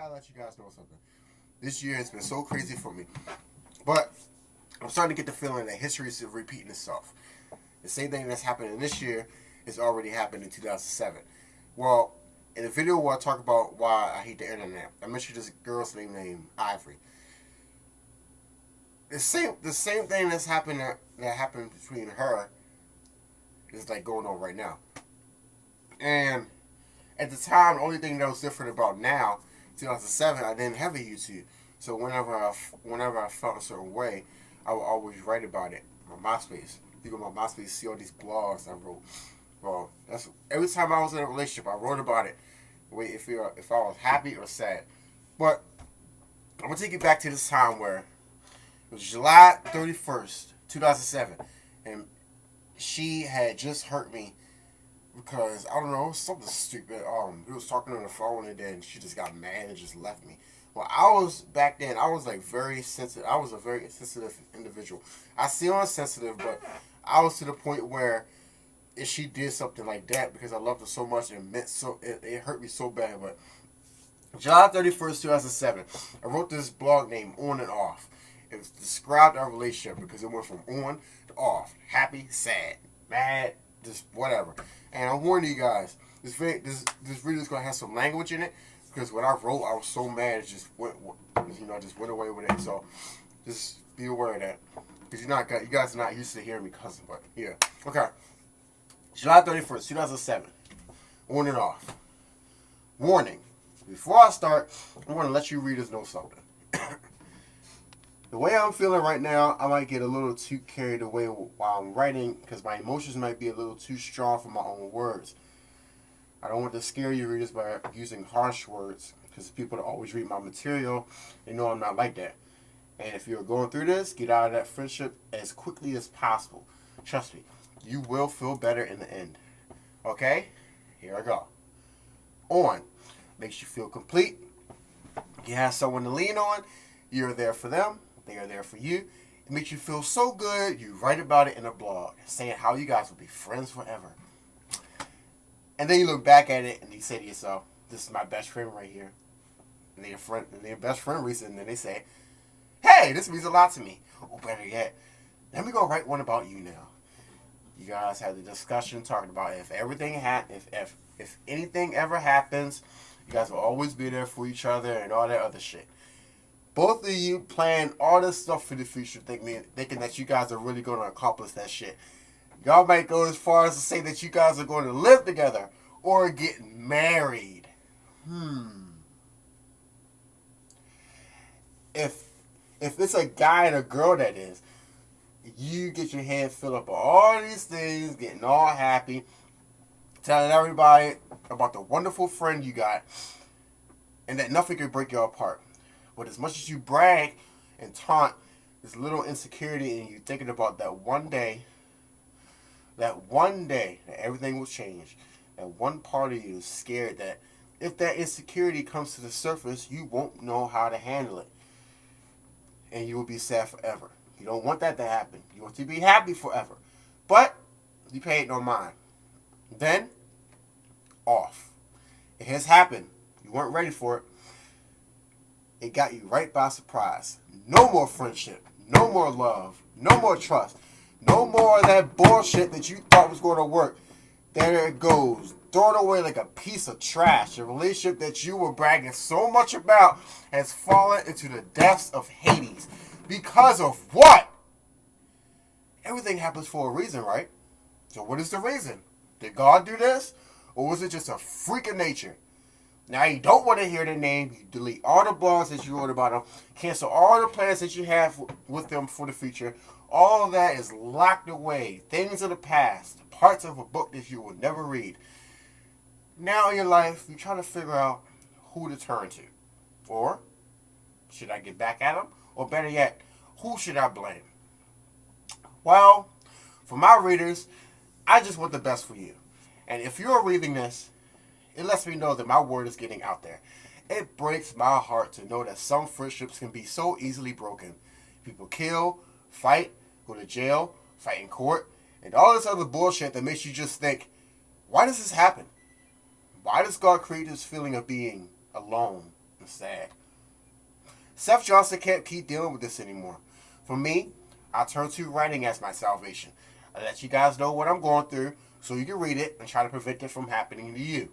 gotta let you guys know something. This year has been so crazy for me. But I'm starting to get the feeling that history is repeating itself. The same thing that's happening this year has already happened in 2007. Well, in the video where I talk about why I hate the internet, I mentioned this girl's name named Ivory. The same thing that happened between her is like going on right now. And at the time, the only thing that was different about now, 2007, I didn't have a YouTube. So whenever I felt a certain way, I would always write about it on MySpace. You go on my MySpace, see all these blogs I wrote. Well, that's every time I was in a relationship, I wrote about it. If I was happy or sad. But I'm gonna take you back to this time where it was July 31st, 2007, and she had just hurt me because I don't know, something stupid. We was talking on the phone and then she just got mad and just left me. Well, back then I was like very sensitive. I was a very sensitive individual. I still am sensitive, but I was to the point where if she did something like that because I loved her so much, it hurt me so bad. But July 31st, 2007, I wrote this blog named On and Off. It described our relationship because it went from on to off, happy, sad, mad, just whatever. And I'm warning you guys, this video is gonna have some language in it because when I wrote, I was so mad it just went away with it. So just be aware of that because you guys are not used to hearing me cussing. But yeah, okay. July 31st, 2007, on and off. Warning: before I start, I'm gonna let you readers know something. The way I'm feeling right now, I might get a little too carried away while I'm writing because my emotions might be a little too strong for my own words. I don't want to scare you readers by using harsh words because people that always read my material, they know I'm not like that. And if you're going through this, get out of that friendship as quickly as possible. Trust me, you will feel better in the end. Okay? Here I go. On. Makes you feel complete. You have someone to lean on. You're there for them. They are there for you. It makes you feel so good, you write about it in a blog, saying how you guys will be friends forever. And then you look back at it and you say to yourself, this is my best friend right here. And their best friend reads it and then they say, hey, this means a lot to me. Or better yet, let me go write one about you now. You guys had the discussion talking about if anything ever happens, you guys will always be there for each other and all that other shit. Both of you plan all this stuff for the future, thinking that you guys are really going to accomplish that shit. Y'all might go as far as to say that you guys are going to live together or get married. If it's a guy and a girl, that is, you get your head filled up with all these things, getting all happy, telling everybody about the wonderful friend you got, and that nothing can break you apart. But as much as you brag and taunt, there's a little insecurity in you thinking about that one day that everything will change. That one part of you is scared that if that insecurity comes to the surface, you won't know how to handle it. And you will be sad forever. You don't want that to happen. You want to be happy forever. But you paid no mind. Then, off. It has happened. You weren't ready for it. It got you right by surprise. No more friendship. No more love. No more trust. No more of that bullshit that you thought was going to work. There it goes. Throw it away like a piece of trash. A relationship that you were bragging so much about has fallen into the depths of Hades. Because of what? Everything happens for a reason, right? So what is the reason? Did God do this? Or was it just a freak of nature? Now you don't want to hear their name. You delete all the blogs that you wrote about them. Cancel all the plans that you have with them for the future. All of that is locked away. Things of the past. Parts of a book that you will never read. Now in your life, you're trying to figure out who to turn to. Or, should I get back at them? Or better yet, who should I blame? Well, for my readers, I just want the best for you. And if you're reading this, it lets me know that my word is getting out there. It breaks my heart to know that some friendships can be so easily broken. People kill, fight, go to jail, fight in court, and all this other bullshit that makes you just think, why does this happen? Why does God create this feeling of being alone It's sad. Seth Johnson can't keep dealing with this anymore. For me, I turn to writing as my salvation. I let you guys know what I'm going through so you can read it and try to prevent it from happening to you.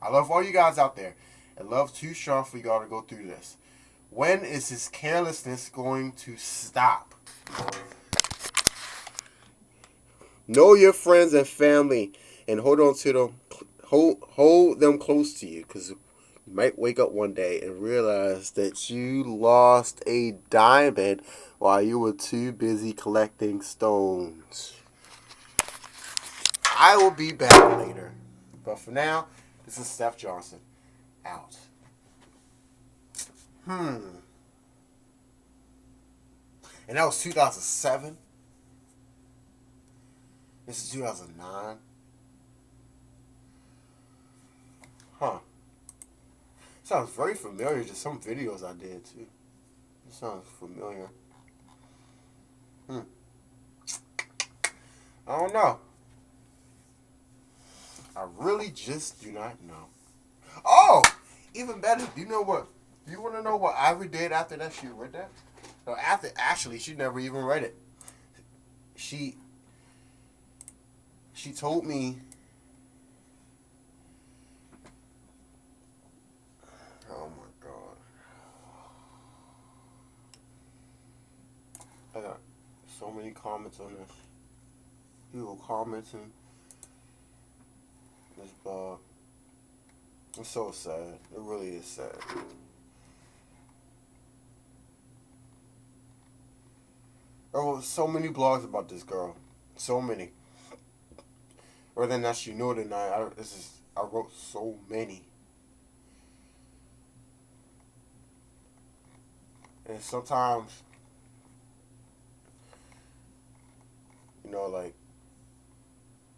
I love all you guys out there. And love's too strong for y'all to go through this. When is this carelessness going to stop? Know your friends and family and hold on to them. Hold them close to you, because you might wake up one day and realize that you lost a diamond while you were too busy collecting stones. I will be back later. But for now, this is Seth Johnson. Out. And that was 2007. This is 2009. Sounds very familiar to some videos I did too. It sounds familiar. I don't know. I really just do not know. Oh! Even better, do you know what? Do you want to know what Ivory did after that she read that? No, actually, she never even read it. She told me, oh my God. I got so many comments on this. People commenting. This blog. It's so sad. It really is sad. There were so many blogs about this girl. So many. Whether or not you know it or not, I wrote so many. And sometimes, you know, like,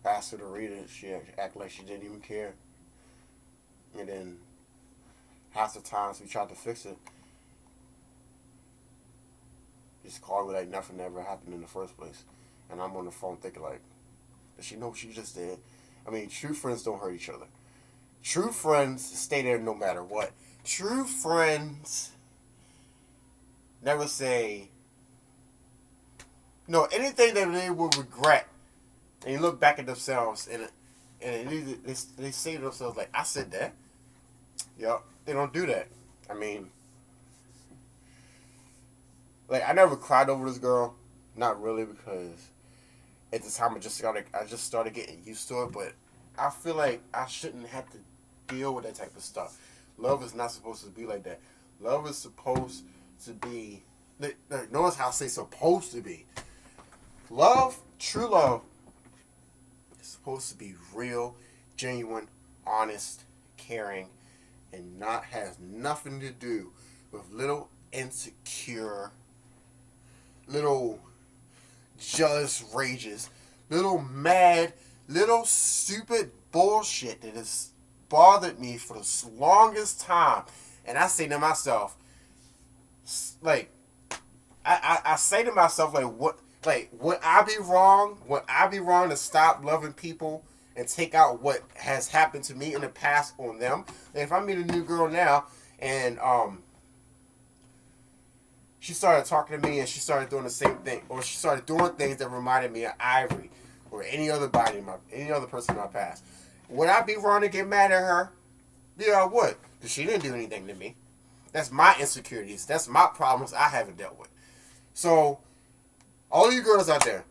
asked her to read it, she act like she didn't even care. And then half the times we tried to fix it, just called me like nothing ever happened in the first place. And I'm on the phone thinking like, does she know what she just did? I mean, true friends don't hurt each other. True friends stay there no matter what. True friends never say, anything that they will regret. And you look back at themselves and they say to themselves like, I said that. Yep, they don't do that. I mean, like, I never cried over this girl. Not really, because at the time I just started getting used to it. But I feel like I shouldn't have to deal with that type of stuff. Love is not supposed to be like that. Love is supposed to be, notice how I say supposed to be. Love, true love, is supposed to be real, genuine, honest, caring, and not has nothing to do with little insecure, little jealous rages, little mad, little stupid bullshit that has bothered me for the longest time. And I say to myself, like, I say to myself, like, what, like, would I be wrong? Would I be wrong to stop loving people and take out what has happened to me in the past on them? And if I meet a new girl now and she started talking to me and she started doing the same thing, or she started doing things that reminded me of Ivory or any other person in my past, would I be wrong to get mad at her? Yeah, I would, because she didn't do anything to me. That's my insecurities. That's my problems I haven't dealt with. So, all you girls out there,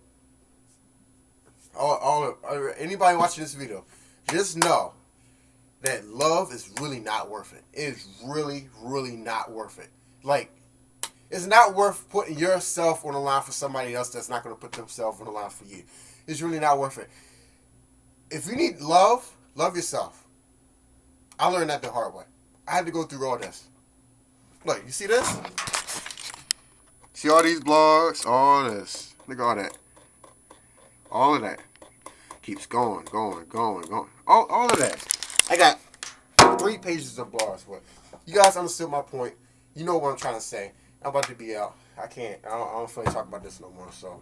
anybody watching this video, just know that love is really not worth it. It is really, really not worth it. Like, it's not worth putting yourself on the line for somebody else that's not going to put themselves on the line for you. It's really not worth it. If you need love, love yourself. I learned that the hard way. I had to go through all this. Look, you see this? See all these blogs? All this. Look at all that. All of that. Keeps going. All of that. I got 3 pages of blogs. But you guys understood my point. You know what I'm trying to say. I'm about to be out. I don't feel like talking about this no more. So.